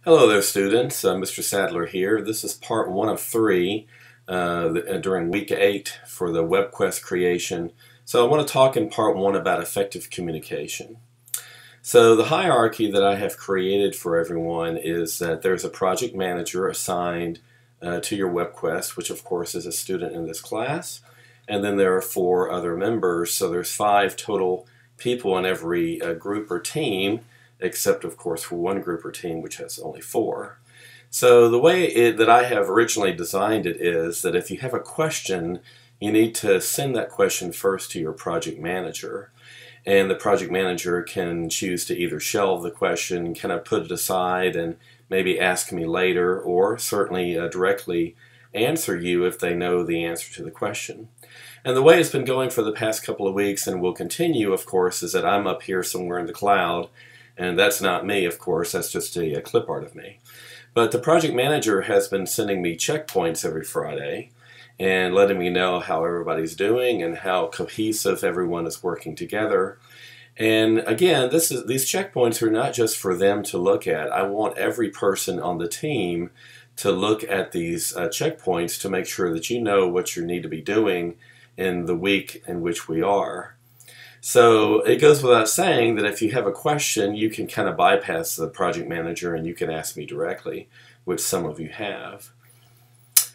Hello there, students. Mr. Sadler here. This is part one of three during week 8 for the Webquest creation. So I want to talk in part one about effective communication. So the hierarchy that I have created for everyone is that there's a project manager assigned to your Webquest, which of course is a student in this class. And then there are 4 other members, so there's 5 total people in every group or team, except of course for one group or team which has only 4. So the way that I have originally designed it is that if you have a question, you need to send that question first to your project manager. And the project manager can choose to either shelve the question, kind of put it aside and maybe ask me later, or certainly directly answer you if they know the answer to the question. And the way it's been going for the past couple of weeks and will continue, of course, is that I'm up here somewhere in the cloud. And that's not me, of course, that's just a clip art of me. But the project manager has been sending me checkpoints every Friday and letting me know how everybody's doing and how cohesive everyone is working together. And again, these checkpoints are not just for them to look at. I want every person on the team to look at these checkpoints to make sure that you know what you need to be doing in the week in which we are. So it goes without saying that if you have a question, you can kind of bypass the project manager and you can ask me directly, which some of you have.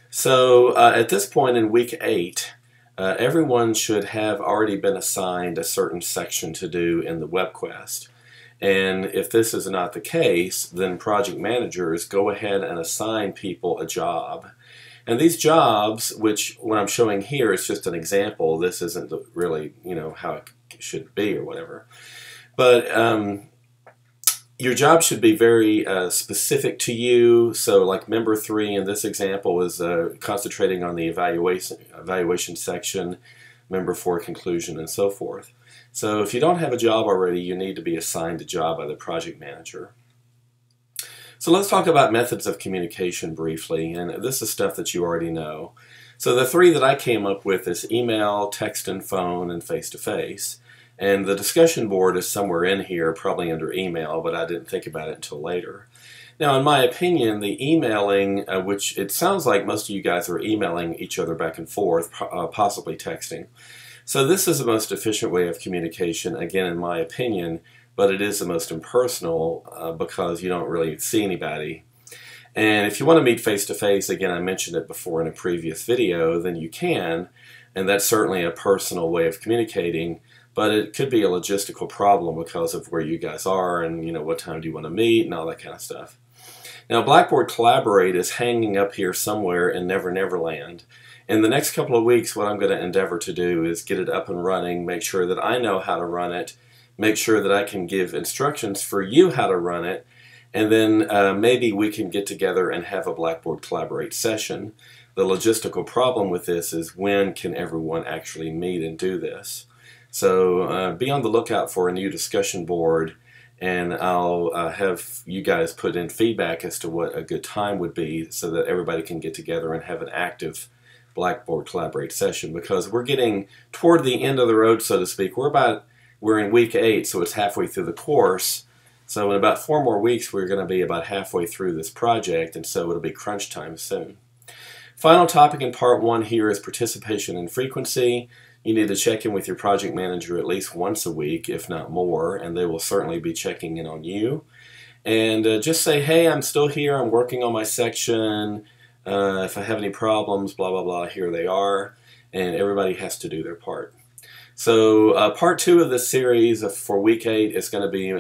So at this point in week 8, everyone should have already been assigned a certain section to do in the Webquest. And if this is not the case, then project managers go ahead and assign people a job. And these jobs, which what I'm showing here is just an example, this isn't really, how it should be or whatever. But your job should be very specific to you. So like member 3 in this example is concentrating on the evaluation section, member 4 conclusion, and so forth. So if you don't have a job already, you need to be assigned a job by the project manager. So let's talk about methods of communication briefly, and this is stuff that you already know. So the 3 that I came up with is email, text and phone, and face-to-face. And the discussion board is somewhere in here, probably under email, but I didn't think about it until later. Now, in my opinion, the emailing, which it sounds like most of you guys are emailing each other back and forth, possibly texting. So this is the most efficient way of communication, again, in my opinion, but it is the most impersonal because you don't really see anybody. And if you want to meet face-to-face, again, I mentioned it before in a previous video, then you can, and that's certainly a personal way of communicating, but it could be a logistical problem because of where you guys are and, what time do you want to meet and all that kind of stuff. Now, Blackboard Collaborate is hanging up here somewhere in Never Never Land. In the next couple of weeks, what I'm going to endeavor to do is get it up and running, make sure that I know how to run it, make sure that I can give instructions for you how to run it, and then maybe we can get together and have a Blackboard Collaborate session. The logistical problem with this is when can everyone actually meet and do this? So be on the lookout for a new discussion board, and I'll have you guys put in feedback as to what a good time would be so that everybody can get together and have an active Blackboard Collaborate session, because we're getting toward the end of the road, so to speak. We're in week 8, so it's halfway through the course. So in about 4 more weeks, we're going to be about halfway through this project, and so it'll be crunch time soon. Final topic in part 1 here is participation and frequency. You need to check in with your project manager at least once a week, if not more, and they will certainly be checking in on you. And just say, hey, I'm still here, I'm working on my section. If I have any problems, blah, blah, blah, here they are. And everybody has to do their part. So part 2 of this series for week 8 is going to be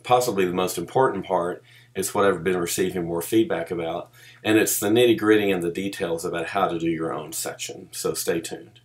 possibly the most important part. It's what I've been receiving more feedback about. And it's the nitty-gritty and the details about how to do your own section. So stay tuned.